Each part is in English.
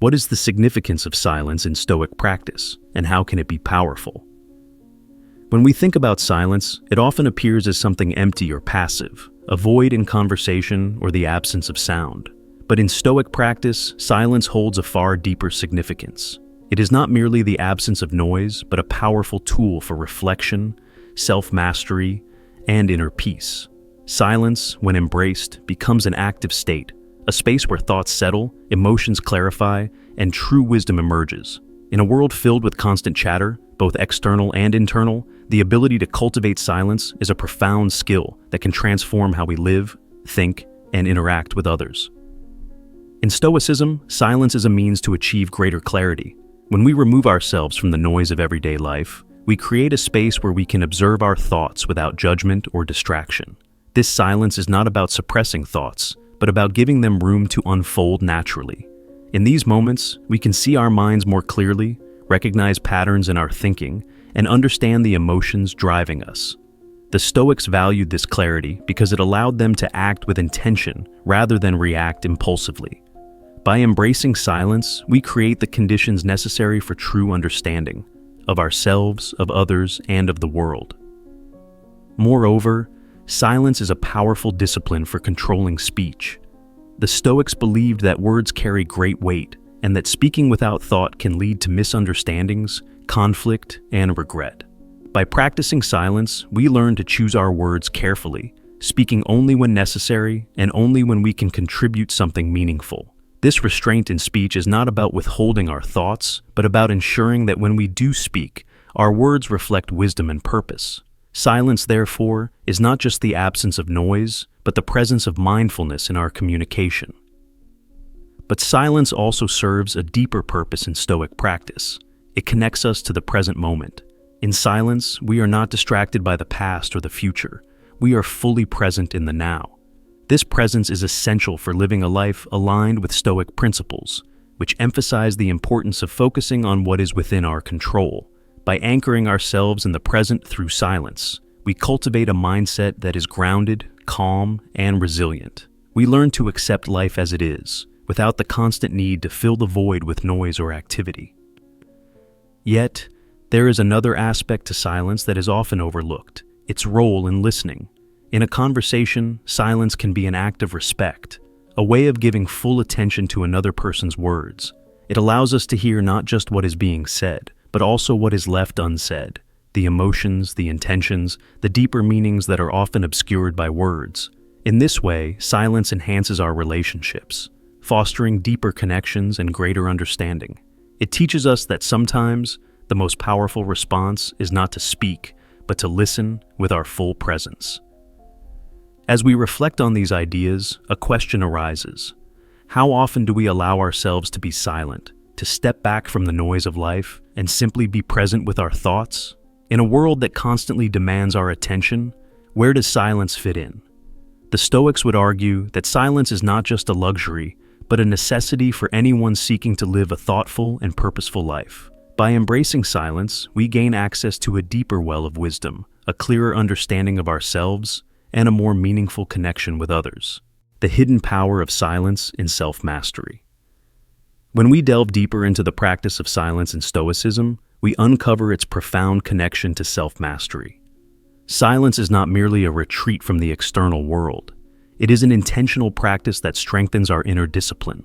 What is the significance of silence in Stoic practice, and how can it be powerful? When we think about silence, it often appears as something empty or passive, a void in conversation or the absence of sound. But in Stoic practice, silence holds a far deeper significance. It is not merely the absence of noise, but a powerful tool for reflection, self-mastery, and inner peace. Silence, when embraced, becomes an active state, a space where thoughts settle, emotions clarify, and true wisdom emerges. In a world filled with constant chatter, both external and internal, the ability to cultivate silence is a profound skill that can transform how we live, think, and interact with others. In Stoicism, silence is a means to achieve greater clarity. When we remove ourselves from the noise of everyday life, we create a space where we can observe our thoughts without judgment or distraction. This silence is not about suppressing thoughts, but about giving them room to unfold naturally. In these moments, we can see our minds more clearly, recognize patterns in our thinking, and understand the emotions driving us. The Stoics valued this clarity because it allowed them to act with intention rather than react impulsively. By embracing silence, we create the conditions necessary for true understanding of ourselves, of others, and of the world. Moreover, silence is a powerful discipline for controlling speech. The Stoics believed that words carry great weight and that speaking without thought can lead to misunderstandings, conflict, and regret. By practicing silence, we learn to choose our words carefully, speaking only when necessary and only when we can contribute something meaningful. This restraint in speech is not about withholding our thoughts, but about ensuring that when we do speak, our words reflect wisdom and purpose. Silence, therefore, is not just the absence of noise, but the presence of mindfulness in our communication. But silence also serves a deeper purpose in Stoic practice. It connects us to the present moment. In silence, we are not distracted by the past or the future. We are fully present in the now. This presence is essential for living a life aligned with Stoic principles, which emphasize the importance of focusing on what is within our control. By anchoring ourselves in the present through silence, we cultivate a mindset that is grounded, calm, and resilient. We learn to accept life as it is, without the constant need to fill the void with noise or activity. Yet, there is another aspect to silence that is often overlooked: its role in listening. In a conversation, silence can be an act of respect, a way of giving full attention to another person's words. It allows us to hear not just what is being said, but also what is left unsaid, the emotions, the intentions, the deeper meanings that are often obscured by words. In this way, silence enhances our relationships, fostering deeper connections and greater understanding. It teaches us that sometimes the most powerful response is not to speak, but to listen with our full presence. As we reflect on these ideas, a question arises. How often do we allow ourselves to be silent, to step back from the noise of life, and simply be present with our thoughts? In a world that constantly demands our attention, where does silence fit in? The Stoics would argue that silence is not just a luxury, but a necessity for anyone seeking to live a thoughtful and purposeful life. By embracing silence, we gain access to a deeper well of wisdom, a clearer understanding of ourselves, and a more meaningful connection with others. The hidden power of silence in self-mastery. When we delve deeper into the practice of silence in Stoicism, we uncover its profound connection to self-mastery. Silence is not merely a retreat from the external world. It is an intentional practice that strengthens our inner discipline.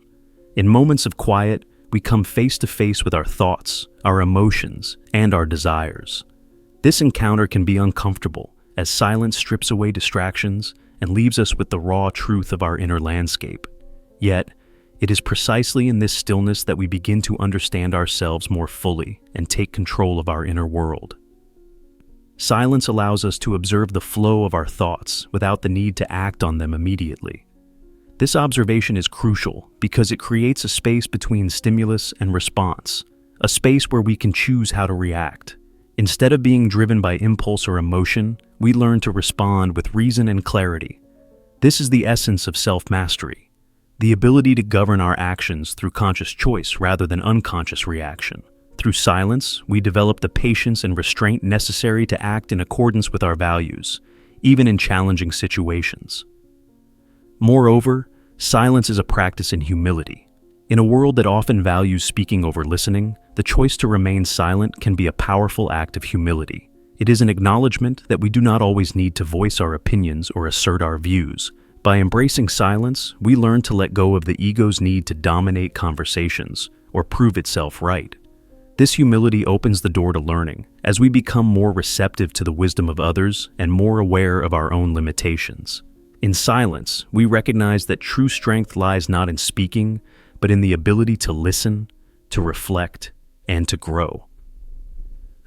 In moments of quiet, we come face to face with our thoughts, our emotions, and our desires. This encounter can be uncomfortable, as silence strips away distractions and leaves us with the raw truth of our inner landscape. Yet, it is precisely in this stillness that we begin to understand ourselves more fully and take control of our inner world. Silence allows us to observe the flow of our thoughts without the need to act on them immediately. This observation is crucial because it creates a space between stimulus and response, a space where we can choose how to react. Instead of being driven by impulse or emotion, we learn to respond with reason and clarity. This is the essence of self-mastery, the ability to govern our actions through conscious choice rather than unconscious reaction. Through silence, we develop the patience and restraint necessary to act in accordance with our values, even in challenging situations. Moreover, silence is a practice in humility. In a world that often values speaking over listening, the choice to remain silent can be a powerful act of humility. It is an acknowledgement that we do not always need to voice our opinions or assert our views. By embracing silence, we learn to let go of the ego's need to dominate conversations or prove itself right. This humility opens the door to learning, as we become more receptive to the wisdom of others and more aware of our own limitations. In silence, we recognize that true strength lies not in speaking, but in the ability to listen, to reflect, and to grow.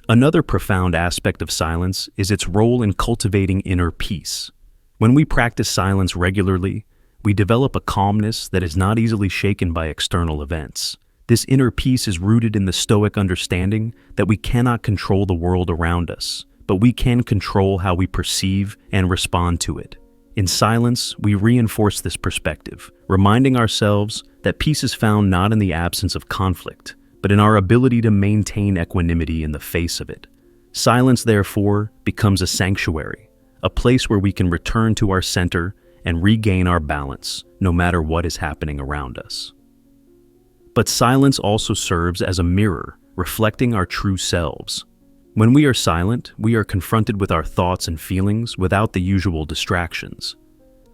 Another profound aspect of silence is its role in cultivating inner peace. When we practice silence regularly, we develop a calmness that is not easily shaken by external events. This inner peace is rooted in the Stoic understanding that we cannot control the world around us, but we can control how we perceive and respond to it. In silence, we reinforce this perspective, reminding ourselves that peace is found not in the absence of conflict, but in our ability to maintain equanimity in the face of it. Silence, therefore, becomes a sanctuary, a place where we can return to our center and regain our balance, no matter what is happening around us. But silence also serves as a mirror, reflecting our true selves. When we are silent, we are confronted with our thoughts and feelings without the usual distractions.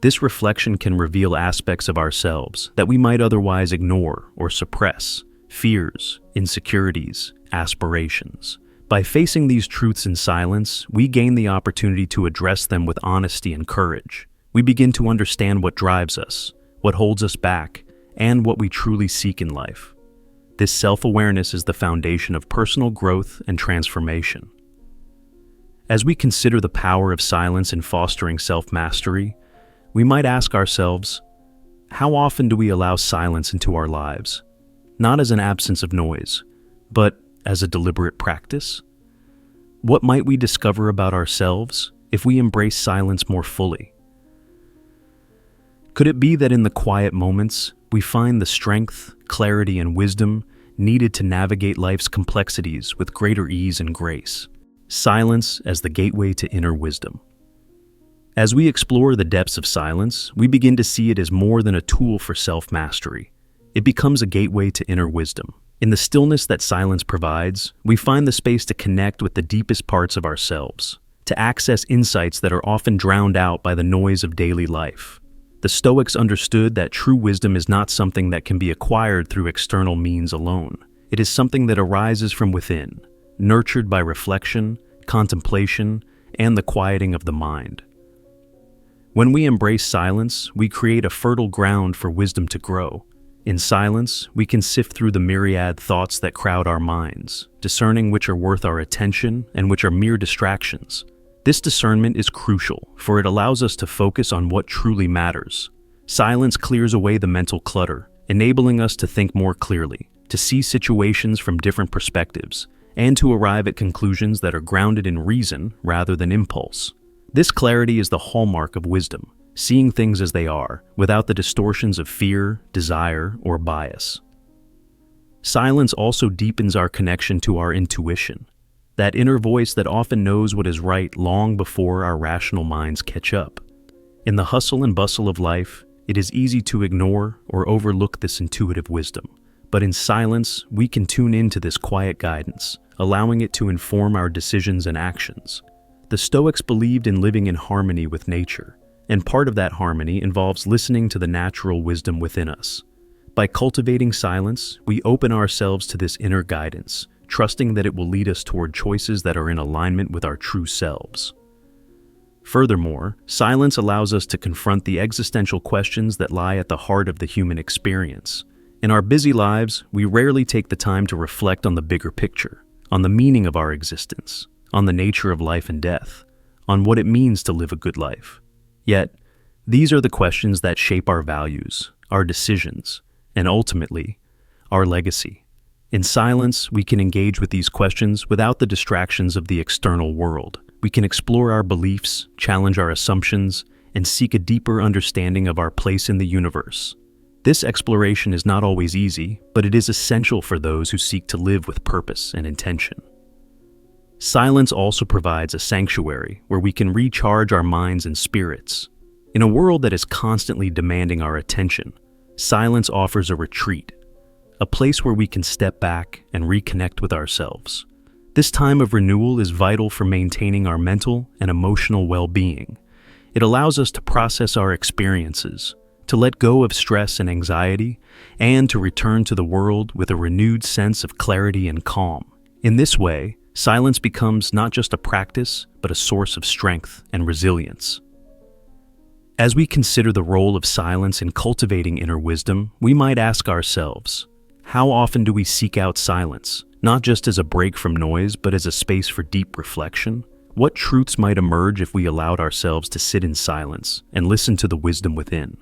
This reflection can reveal aspects of ourselves that we might otherwise ignore or suppress: fears, insecurities, aspirations. By facing these truths in silence, we gain the opportunity to address them with honesty and courage. We begin to understand what drives us, what holds us back, and what we truly seek in life. This self-awareness is the foundation of personal growth and transformation. As we consider the power of silence in fostering self-mastery, we might ask ourselves, how often do we allow silence into our lives? Not as an absence of noise, but as a deliberate practice? What might we discover about ourselves if we embrace silence more fully? Could it be that in the quiet moments, we find the strength, clarity, and wisdom needed to navigate life's complexities with greater ease and grace? Silence as the gateway to inner wisdom. As we explore the depths of silence, we begin to see it as more than a tool for self-mastery. It becomes a gateway to inner wisdom. In the stillness that silence provides, we find the space to connect with the deepest parts of ourselves, to access insights that are often drowned out by the noise of daily life. The Stoics understood that true wisdom is not something that can be acquired through external means alone. It is something that arises from within, nurtured by reflection, contemplation, and the quieting of the mind. When we embrace silence, we create a fertile ground for wisdom to grow. In silence, we can sift through the myriad thoughts that crowd our minds, discerning which are worth our attention and which are mere distractions. This discernment is crucial, for it allows us to focus on what truly matters. Silence clears away the mental clutter, enabling us to think more clearly, to see situations from different perspectives, and to arrive at conclusions that are grounded in reason rather than impulse. This clarity is the hallmark of wisdom, seeing things as they are, without the distortions of fear, desire, or bias. Silence also deepens our connection to our intuition, that inner voice that often knows what is right long before our rational minds catch up. In the hustle and bustle of life, it is easy to ignore or overlook this intuitive wisdom. But in silence, we can tune into this quiet guidance, allowing it to inform our decisions and actions. The Stoics believed in living in harmony with nature, and part of that harmony involves listening to the natural wisdom within us. By cultivating silence, we open ourselves to this inner guidance, trusting that it will lead us toward choices that are in alignment with our true selves. Furthermore, silence allows us to confront the existential questions that lie at the heart of the human experience. In our busy lives, we rarely take the time to reflect on the bigger picture, on the meaning of our existence, on the nature of life and death, on what it means to live a good life. Yet, these are the questions that shape our values, our decisions, and ultimately, our legacy. In silence, we can engage with these questions without the distractions of the external world. We can explore our beliefs, challenge our assumptions, and seek a deeper understanding of our place in the universe. This exploration is not always easy, but it is essential for those who seek to live with purpose and intention. Silence also provides a sanctuary where we can recharge our minds and spirits. In a world that is constantly demanding our attention, silence offers a retreat, a place where we can step back and reconnect with ourselves. This time of renewal is vital for maintaining our mental and emotional well-being. It allows us to process our experiences, to let go of stress and anxiety, and to return to the world with a renewed sense of clarity and calm. In this way, silence becomes not just a practice, but a source of strength and resilience. As we consider the role of silence in cultivating inner wisdom, we might ask ourselves, how often do we seek out silence, not just as a break from noise, but as a space for deep reflection? What truths might emerge if we allowed ourselves to sit in silence and listen to the wisdom within?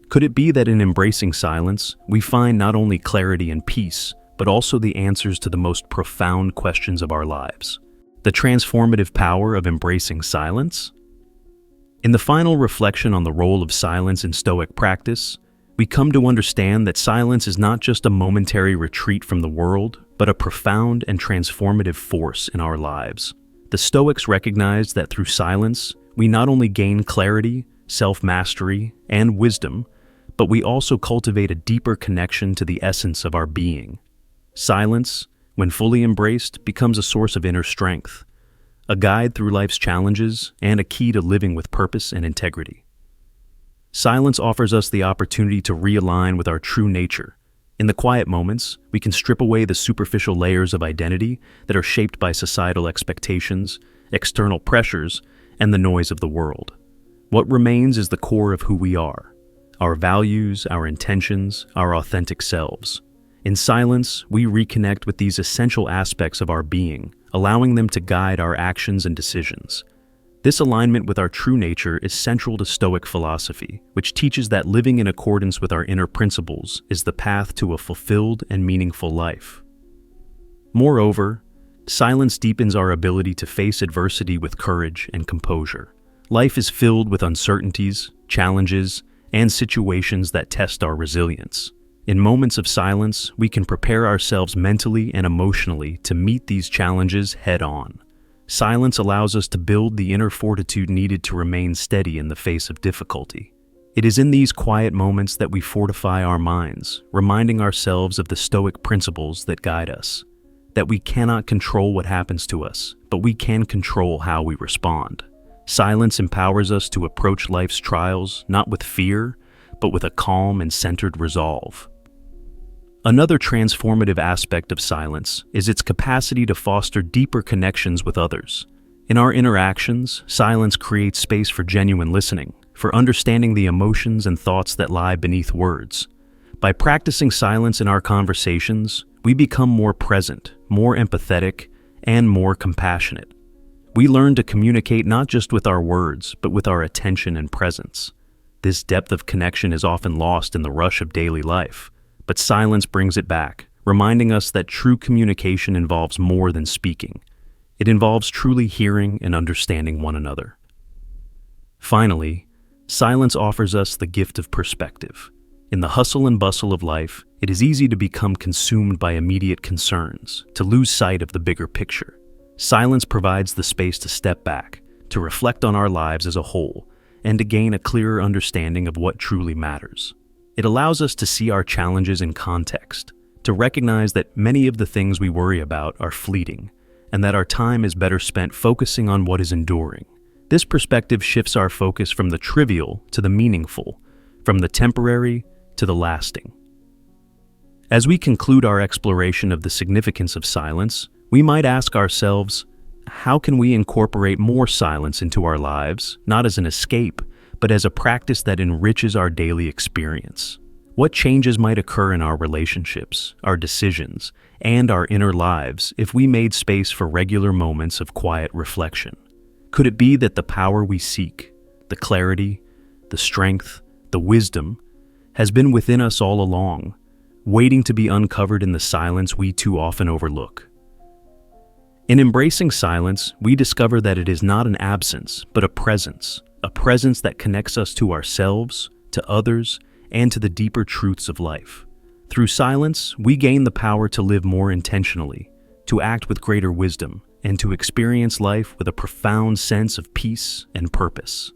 Could it be that in embracing silence, we find not only clarity and peace, but also the answers to the most profound questions of our lives? The transformative power of embracing silence? In the final reflection on the role of silence in Stoic practice, we come to understand that silence is not just a momentary retreat from the world, but a profound and transformative force in our lives. The Stoics recognized that through silence, we not only gain clarity, self-mastery, and wisdom, but we also cultivate a deeper connection to the essence of our being. Silence, when fully embraced, becomes a source of inner strength, a guide through life's challenges, and a key to living with purpose and integrity. Silence offers us the opportunity to realign with our true nature. In the quiet moments, we can strip away the superficial layers of identity that are shaped by societal expectations, external pressures, and the noise of the world. What remains is the core of who we are, our values, our intentions, our authentic selves. In silence, we reconnect with these essential aspects of our being, allowing them to guide our actions and decisions. This alignment with our true nature is central to Stoic philosophy, which teaches that living in accordance with our inner principles is the path to a fulfilled and meaningful life. Moreover, silence deepens our ability to face adversity with courage and composure. Life is filled with uncertainties, challenges, and situations that test our resilience. In moments of silence, we can prepare ourselves mentally and emotionally to meet these challenges head-on. Silence allows us to build the inner fortitude needed to remain steady in the face of difficulty. It is in these quiet moments that we fortify our minds, reminding ourselves of the Stoic principles that guide us. That we cannot control what happens to us, but we can control how we respond. Silence empowers us to approach life's trials not with fear, but with a calm and centered resolve. Another transformative aspect of silence is its capacity to foster deeper connections with others. In our interactions, silence creates space for genuine listening, for understanding the emotions and thoughts that lie beneath words. By practicing silence in our conversations, we become more present, more empathetic, and more compassionate. We learn to communicate not just with our words, but with our attention and presence. This depth of connection is often lost in the rush of daily life, but silence brings it back, reminding us that true communication involves more than speaking. It involves truly hearing and understanding one another. Finally, silence offers us the gift of perspective. In the hustle and bustle of life, it is easy to become consumed by immediate concerns, to lose sight of the bigger picture. Silence provides the space to step back, to reflect on our lives as a whole, and to gain a clearer understanding of what truly matters. It allows us to see our challenges in context, to recognize that many of the things we worry about are fleeting, and that our time is better spent focusing on what is enduring. This perspective shifts our focus from the trivial to the meaningful, from the temporary to the lasting. As we conclude our exploration of the significance of silence, we might ask ourselves, how can we incorporate more silence into our lives, not as an escape, but as a practice that enriches our daily experience? What changes might occur in our relationships, our decisions, and our inner lives if we made space for regular moments of quiet reflection? Could it be that the power we seek, the clarity, the strength, the wisdom, has been within us all along, waiting to be uncovered in the silence we too often overlook? In embracing silence, we discover that it is not an absence, but a presence that connects us to ourselves, to others, and to the deeper truths of life. Through silence, we gain the power to live more intentionally, to act with greater wisdom, and to experience life with a profound sense of peace and purpose.